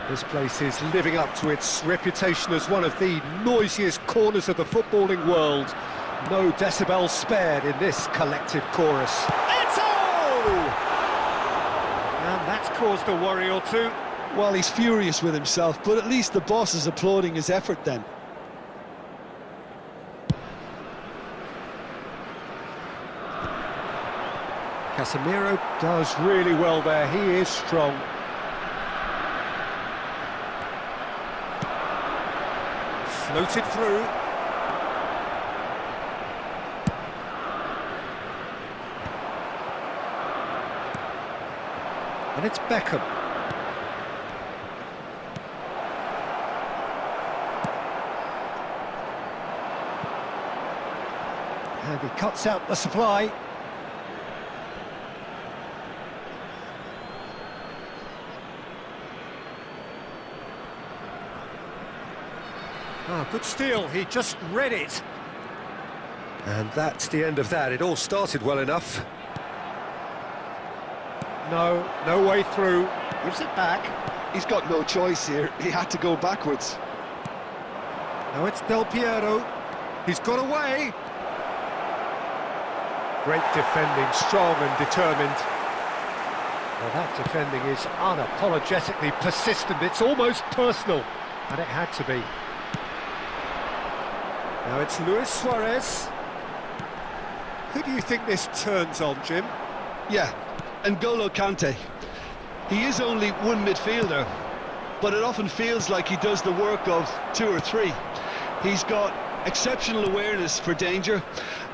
This place is living up to its reputation as one of the noisiest corners of the footballing world. No decibels spared in this collective chorus. Eto! And that's caused a worry or two. Well, he's furious with himself, but at least the boss is applauding his effort then. Casemiro does really well there, he is strong. Floated through. And it's Beckham. And he cuts out the supply. Oh, good steal, he just read it. And that's the end of that. It all started well enough. No way through. Gives it back. He's got no choice here. He had to go backwards. Now it's Del Piero. He's got away. Great defending, strong and determined. Well, that defending is unapologetically persistent. It's almost personal, and it had to be. Now it's Luis Suarez. Who do you think this turns on, Jim? Yeah, N'Golo Kante. He is only one midfielder, but it often feels like he does the work of two or three. He's got exceptional awareness for danger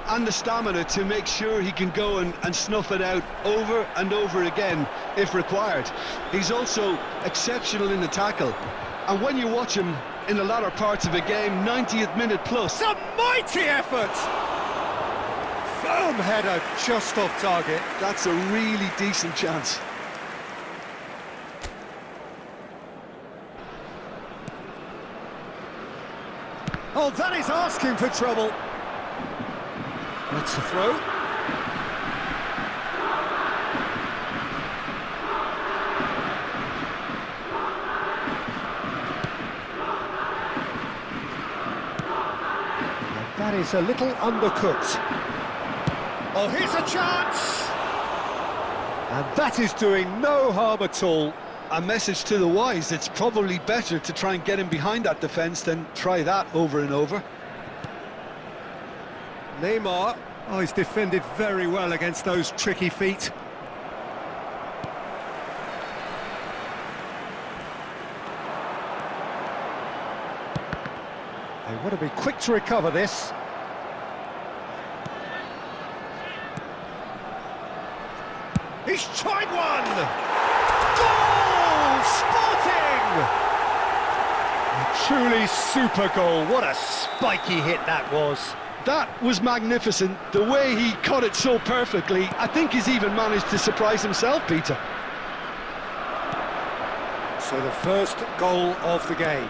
and the stamina to make sure he can go and snuff it out over and over again if required. He's also exceptional in the tackle, and when you watch him in the latter parts of a game, 90th minute plus. It's a mighty effort! Firm header, just off target. That's a really decent chance. Oh, that is asking for trouble. That's the throw. That is a little undercooked. Oh, here's a chance! And that is doing no harm at all. A message to the wise, it's probably better to try and get him behind that defence than try that over and over. Neymar, oh, he's defended very well against those tricky feet. They want to be quick to recover this. He's tried one! Goal! Sporting! A truly super goal. What a spiky hit that was. That was magnificent. The way he caught it so perfectly, I think he's even managed to surprise himself, Peter. So the first goal of the game.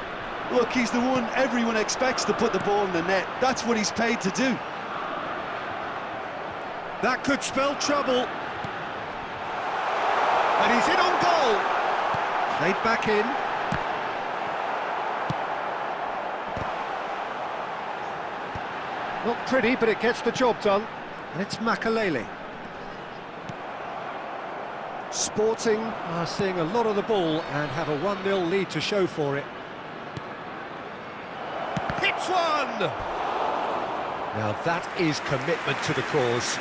Look, he's the one everyone expects to put the ball in the net. That's what he's paid to do. That could spell trouble. And he's in on goal. Played back in. Not pretty, but it gets the job done. And it's Makalele. Sporting are seeing a lot of the ball and have a 1-0 lead to show for it. Hits one! Now that is commitment to the cause.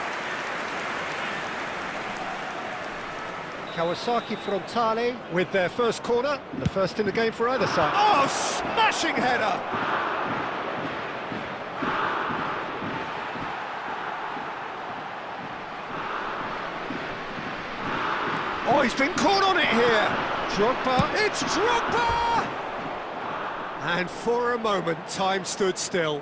Kawasaki Frontale with their first corner, the first in the game for either side. Oh, smashing header! Oh, he's been caught on it here! Drogba, it's Drogba! And for a moment, time stood still.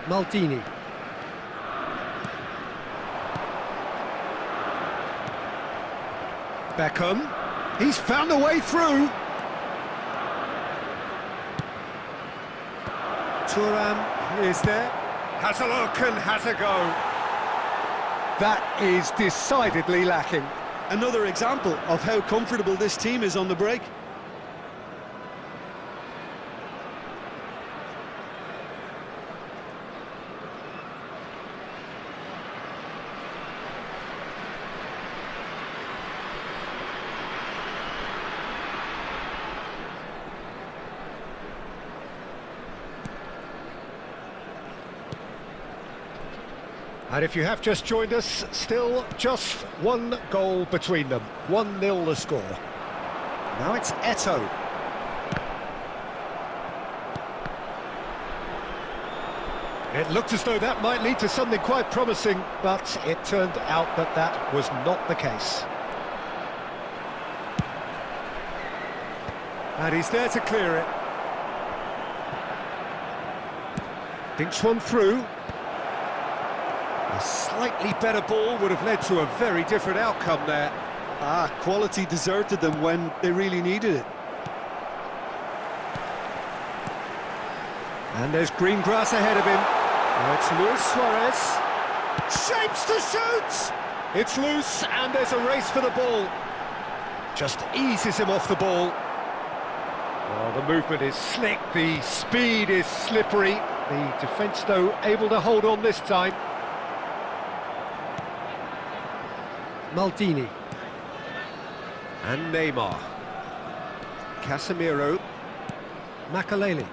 Maldini. Beckham. He's found a way through. Thuram is there. Has a look and has a go. That is decidedly lacking. Another example of how comfortable this team is on the break. And if you have just joined us, still just one goal between them. 1-0 the score. Now it's Eto'o. It looked as though that might lead to something quite promising, but it turned out that that was not the case. And he's there to clear it. Dinks one through. A slightly better ball would have led to a very different outcome there. Quality deserted them when they really needed it. And there's green grass ahead of him. Now it's Luis Suarez. Shapes to shoot! It's loose and there's a race for the ball. Just eases him off the ball. Well, the movement is slick, the speed is slippery. The defence, though, able to hold on this time. Maldini. And Neymar. Casemiro. Makaleli.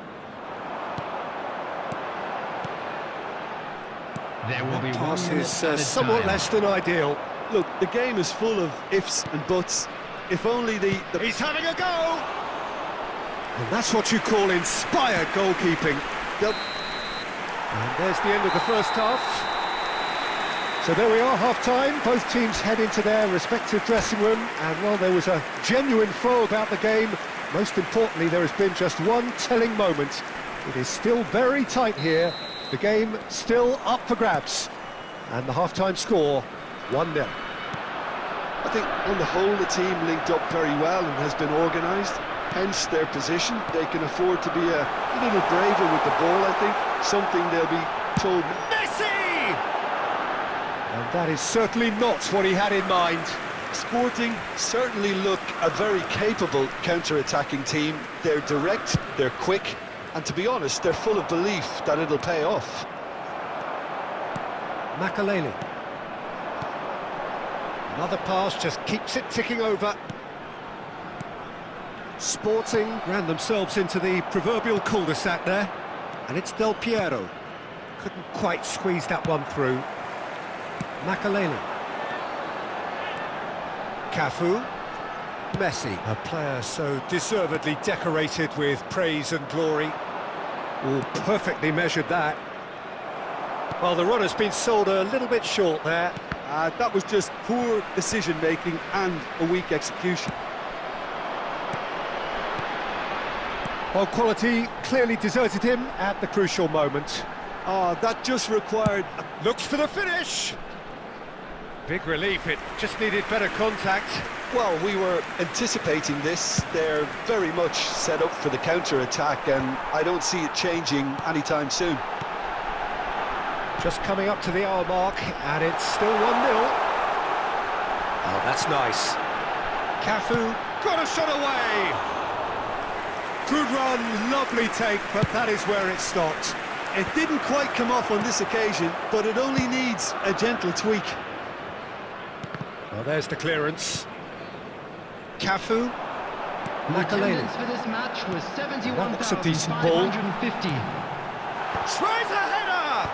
There will be Pass one is somewhat less than ideal. Look, the game is full of ifs and buts. If only the... He's having a go! And that's what you call inspired goalkeeping. And there's the end of the first half. So there we are, half-time. Both teams head into their respective dressing room, and while there was a genuine flow about the game, most importantly, there has been just one telling moment. It is still very tight here. The game still up for grabs. And the half-time score, 1-0. I think on the whole the team linked up very well and has been organised. Hence their position. They can afford to be a little braver with the ball, I think. Something they'll be told. Messi! And that is certainly not what he had in mind. Sporting certainly look a very capable counter-attacking team. They're direct, they're quick, and to be honest, they're full of belief that it'll pay off. Makaleli. Another pass just keeps it ticking over. Sporting ran themselves into the proverbial cul-de-sac there, and it's Del Piero. Couldn't quite squeeze that one through. Makaleli. Cafu. Messi, a player so deservedly decorated with praise and glory. All perfectly measured that. Well, the run has been sold a little bit short there. That was just poor decision-making and a weak execution. Well, quality clearly deserted him at the crucial moment. That just required... Looks for the finish! Big relief, it just needed better contact. Well, we were anticipating this. They're very much set up for the counter-attack, and I don't see it changing anytime soon. Just coming up to the hour mark, and it's still 1-0. Oh, that's nice. Cafu got a shot away! Good run, lovely take, but that is where it stopped. It didn't quite come off on this occasion, but it only needs a gentle tweak. Well, there's the clearance. Cafu. Makaleli. For this match was That looks a decent ball. 71,550. Tries a header!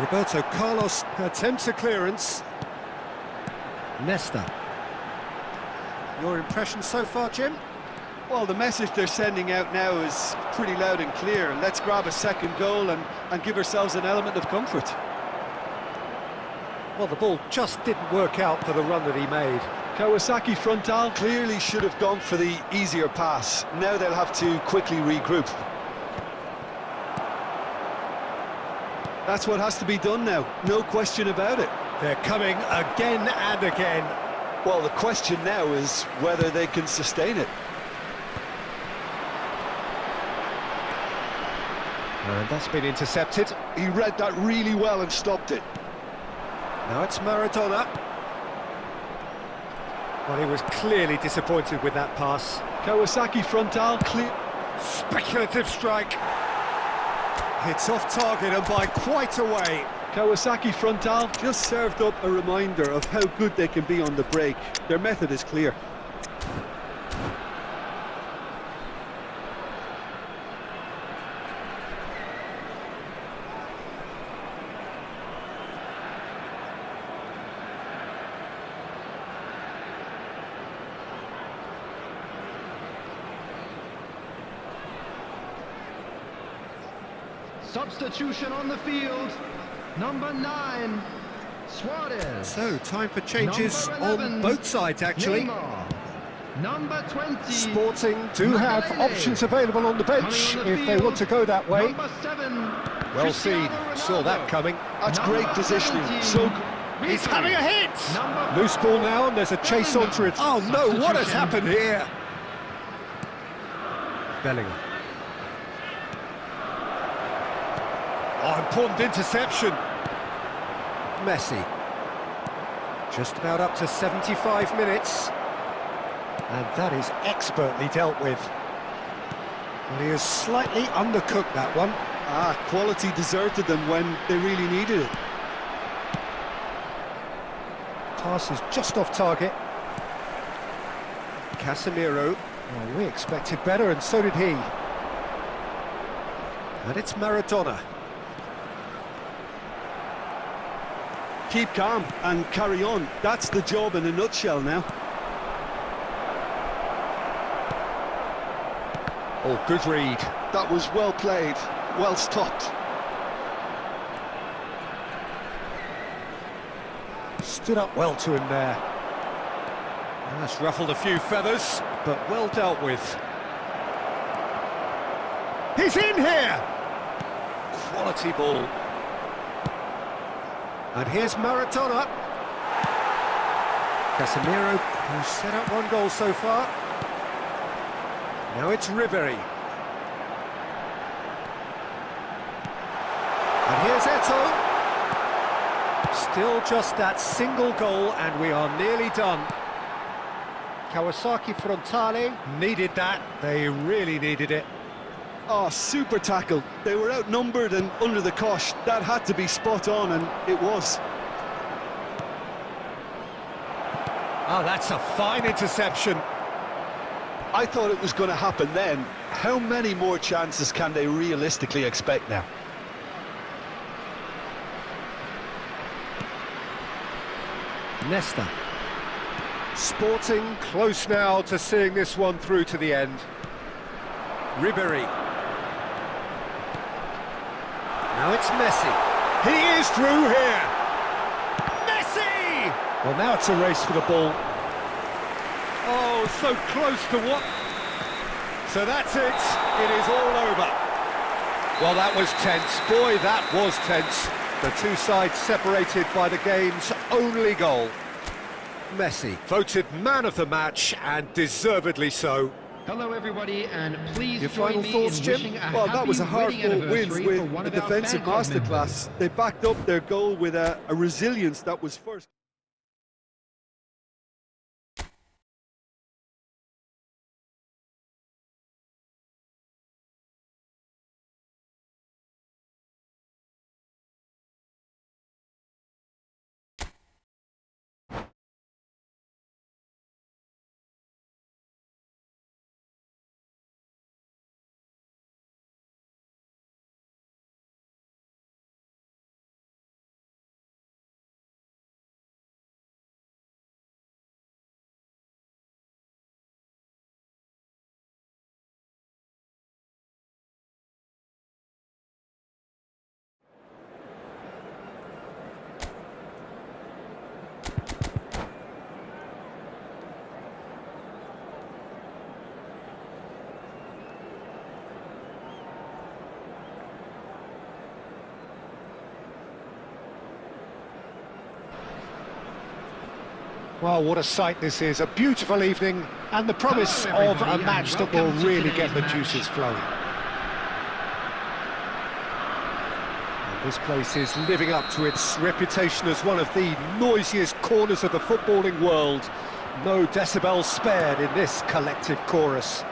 Roberto Carlos attempts a clearance. Nesta. Your impression so far, Jim? Well, the message they're sending out now is pretty loud and clear. Let's grab a second goal and give ourselves an element of comfort. Well, the ball just didn't work out for the run that he made. Kawasaki frontal clearly should have gone for the easier pass. Now they'll have to quickly regroup. That's what has to be done now, no question about it. They're coming again and again. Well, the question now is whether they can sustain it. And that's been intercepted. He read that really well and stopped it. Now it's Maradona. Well, he was clearly disappointed with that pass. Kawasaki frontal, clear. Speculative strike. It's off target and by quite a way. Kawasaki frontal just served up a reminder of how good they can be on the break. Their method is clear. Substitution on the field. Number 9, Suarez. So, time for changes Number on 11, both sides, actually. Neymar. Number 20, Sporting do have Magalhaes. options available on the bench Coming on the if they field, want to go that way. Number 7, Well seen, Cristiano saw that Ronaldo. coming. That's Number great positioning. 17, So He's having a hit! Number Loose ball now, and there's a chase Bellingham. onto it. Oh no, what has Substitution. happened here? Bellingham. Oh, important interception. Messi. Just about up to 75 minutes. And that is expertly dealt with. Well, he has slightly undercooked that one. quality deserted them when they really needed it. Pass is just off target. Casemiro. Well, we expected better, and so did he. And it's Maradona. Keep calm and carry on. That's the job in a nutshell now. Oh, good read. That was well played, well stopped. Stood up well to him there. That's ruffled a few feathers, but well dealt with. He's in here! Quality ball. And here's Maradona. Casemiro, who's set up one goal so far. Now it's Ribery. And here's Eto'o. Still just that single goal, and we are nearly done. Kawasaki Frontale needed that. They really needed it. Oh, super tackle. They were outnumbered and under the cosh. That had to be spot on, and it was. Oh, that's a fine interception. I thought it was going to happen then. How many more chances can they realistically expect now? Nesta. Sporting close now to seeing this one through to the end. Ribery. Now it's Messi. He is through here. Messi! Well, now it's a race for the ball. Oh, so close to what? So that's it. It is all over. Well, that was tense. Boy, that was tense. The two sides separated by the game's only goal. Messi voted man of the match, and deservedly so. Hello, everybody, and please Your join final me thoughts, in Jim? wishing a Well, that was a happy wedding hard-fought win anniversary for with one a of our defensive fan club members. masterclass. They backed up their goal with a resilience that was first. Well, what a sight this is. A beautiful evening and the promise Hello, of a everybody, match and that will welcome to really get the today's juices match. flowing. And this place is living up to its reputation as one of the noisiest corners of the footballing world. No decibels spared in this collective chorus.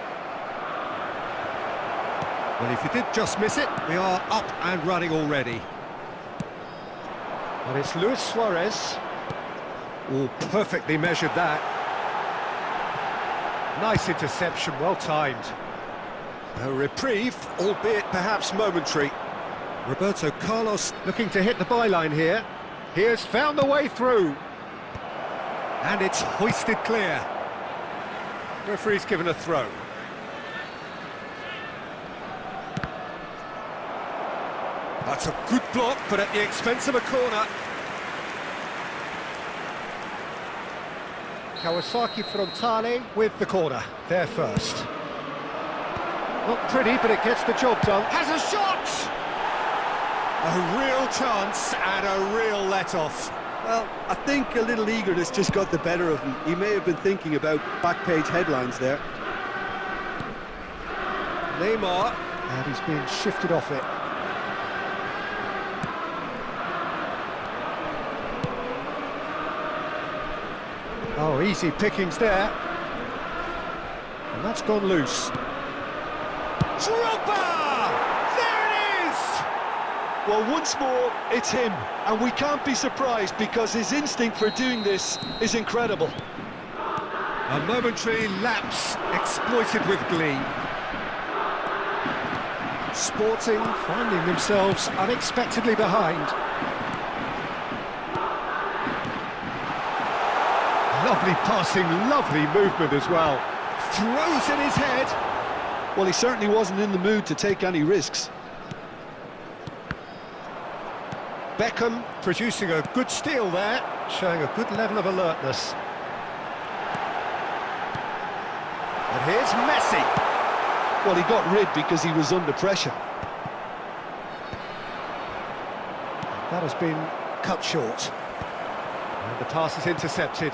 Well, if you did just miss it, we are up and running already. And it's Luis Suarez. Oh, perfectly measured that. Nice interception, well timed. A reprieve, albeit perhaps momentary. Roberto Carlos looking to hit the byline here. He has found the way through. And it's hoisted clear. Referee's given a throw. That's a good block, but at the expense of a corner. Kawasaki Frontale with the corner, there first. Not pretty, but it gets the job done. Has a shot! A real chance and a real let-off. Well, I think a little eagerness just got the better of him. He may have been thinking about back-page headlines there. Neymar, and he's being shifted off it. Oh, easy pickings there. And that's gone loose. Drogba! There it is! Well, once more, it's him. And we can't be surprised because his instinct for doing this is incredible. A momentary lapse exploited with glee. Sporting finding themselves unexpectedly behind. Lovely passing, lovely movement as well. Throws in his head. Well, he certainly wasn't in the mood to take any risks. Beckham producing a good steal there, showing a good level of alertness. And here's Messi. Well, he got rid because he was under pressure. That has been cut short. And the pass is intercepted.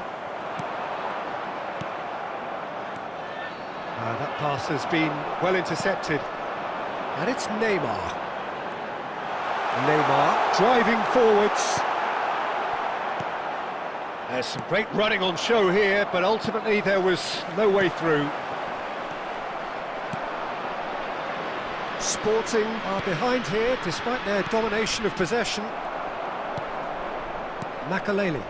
That pass has been well intercepted. And it's Neymar. Neymar driving forwards. There's some great running on show here, but ultimately there was no way through. Sporting are behind here, despite their domination of possession. Makaleli.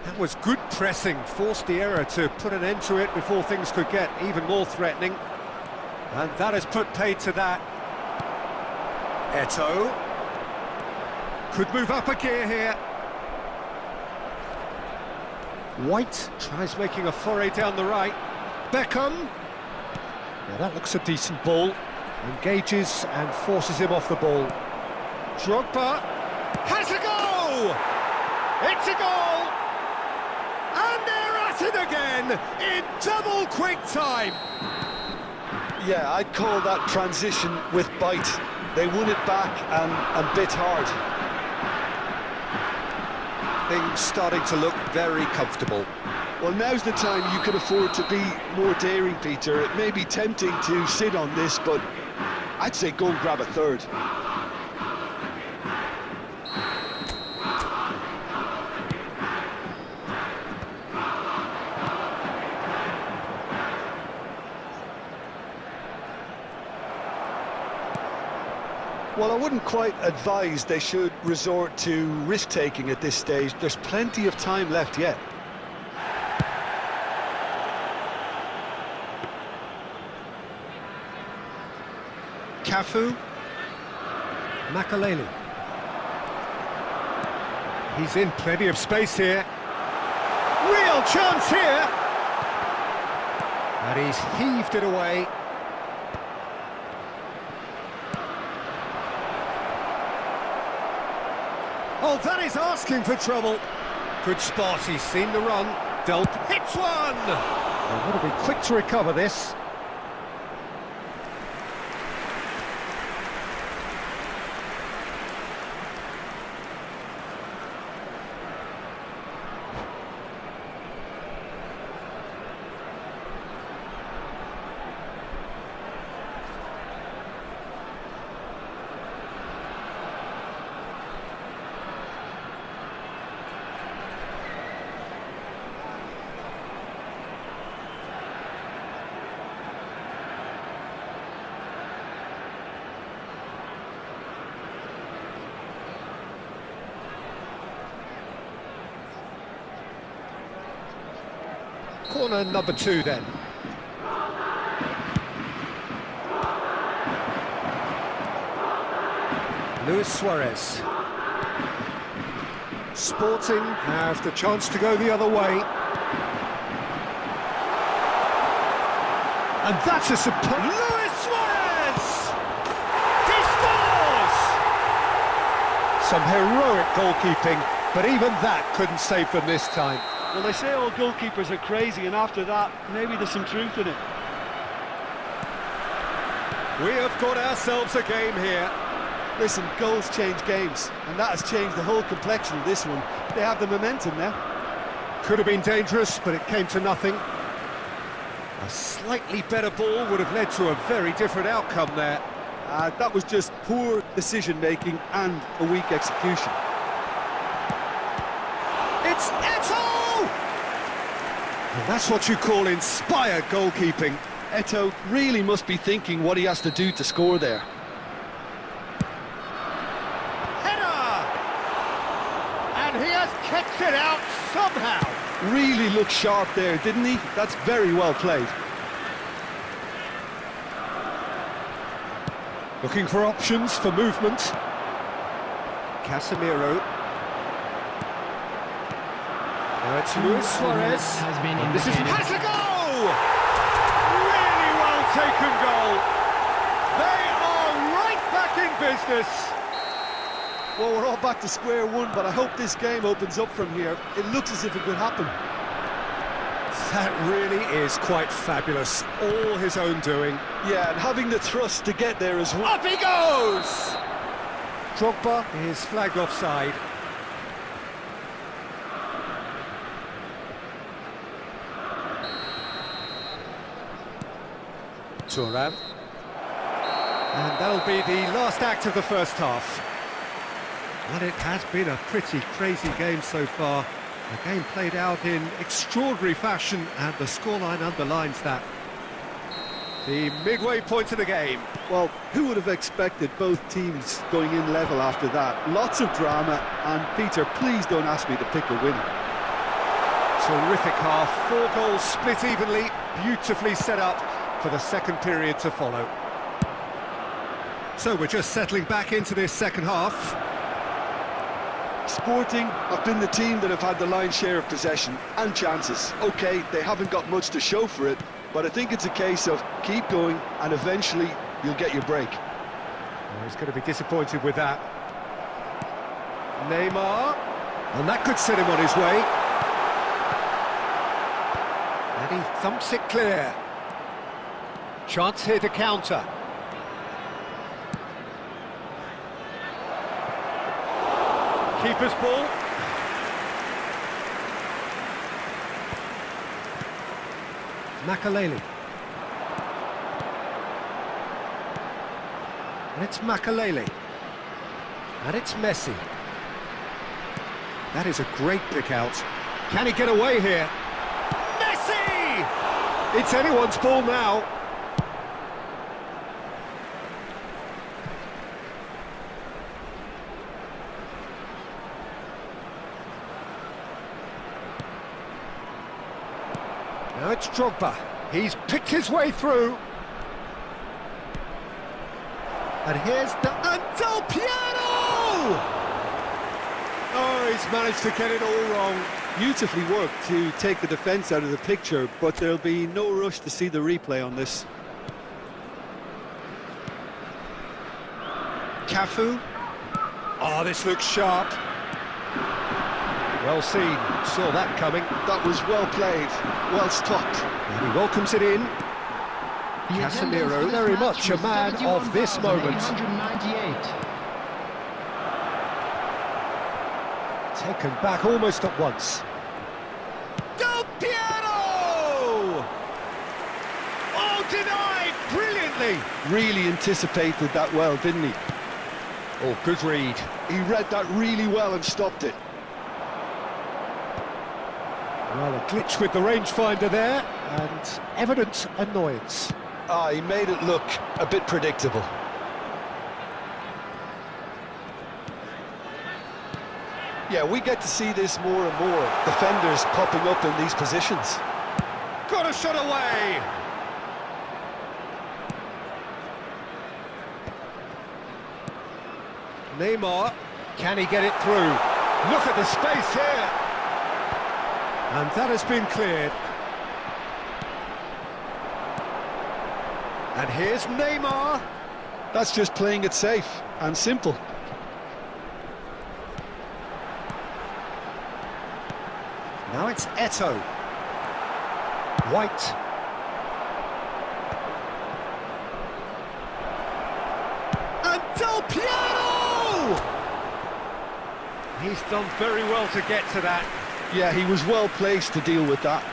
That was good pressing, forced the error to put an end to it before things could get even more threatening. And that has put paid to that. Eto'o. Could move up a gear here. White tries making a foray down the right. Beckham. Yeah, that looks a decent ball. Engages and forces him off the ball. Drogba has a goal! It's a goal! And they're at it again in double quick time. Yeah, I'd call that transition with bite. They won it back and bit hard. Things starting to look very comfortable. Well, now's the time you can afford to be more daring, Peter. It may be tempting to sit on this, but I'd say go and grab a third. Well, I wouldn't quite advise they should resort to risk-taking at this stage. There's plenty of time left yet. Cafu. Makaleli. He's in plenty of space here. Real chance here! And he's heaved it away. Oh, that is asking for trouble. Good spot, he's seen the run. Delp hits one! They've got to be quick to recover this. Corner number 2 then. Luis Suarez. Sporting have the chance to go the other way. And that's a superb... Luis Suarez! He scores! Some heroic goalkeeping, but even that couldn't save them this time. Well, they say all goalkeepers are crazy, and after that, maybe there's some truth in it. We have got ourselves a game here. Listen, goals change games, and that has changed the whole complexion of this one. They have the momentum now. Could have been dangerous, but it came to nothing. A slightly better ball would have led to a very different outcome there. That was just poor decision-making and a weak execution. It's Eto'o! And that's what you call inspired goalkeeping. Eto'o really must be thinking what he has to do to score there. And he has kicked it out somehow. Really looked sharp there, didn't he? That's very well played. Looking for options for movement. Casemiro. Now it's Luis Suarez. Has been And this is indicated. has a goal! Really well taken goal. They are right back in business. Well, we're all back to square one, but I hope this game opens up from here. It looks as if it could happen. That really is quite fabulous. All his own doing. Yeah, and having the thrust to get there as well. Up he goes! Drogba is flagged offside. Thuram. And that'll be the last act of the first half. Well, it has been a pretty crazy game so far. The game played out in extraordinary fashion, and the scoreline underlines that. The midway point of the game. Well, who would have expected both teams going in level after that? Lots of drama, and Peter, please don't ask me to pick a winner. Terrific half, 4 goals split evenly, beautifully set up for the second period to follow. So we're just settling back into this second half. Sporting have been the team that have had the lion's share of possession and chances. OK, they haven't got much to show for it, but I think it's a case of keep going and eventually you'll get your break. Oh, he's going to be disappointed with that. Neymar, and that could set him on his way. And he thumps it clear. Chance here to counter. Keeper's ball. Makaleli. And it's Makaleli. And it's Messi. That is a great pick out. Can he get away here? Messi! It's anyone's ball now. Now it's Drogba. He's picked his way through. And here's Del Piero! Oh, he's managed to get it all wrong. Beautifully worked to take the defence out of the picture, but there'll be no rush to see the replay on this. Cafu. Oh, this looks sharp. Well seen, saw that coming. That was well played, well stopped. And he welcomes it in. Casemiro, very much a man of this moment. 198. Taken back almost at once. Del Piero! Oh, denied brilliantly. Really anticipated that well, didn't he? Oh, good read. He read that really well and stopped it. Well, a glitch with the rangefinder there, and evident annoyance. Ah, he made it look a bit predictable. Yeah, we get to see this more and more. Defenders popping up in these positions. got a shot away! Neymar, can he get it through? Look at the space here! And that has been cleared. And here's Neymar. That's just playing it safe and simple. Now it's Eto'o. White. And Del Piero! He's done very well to get to that. Yeah, he was well placed to deal with that.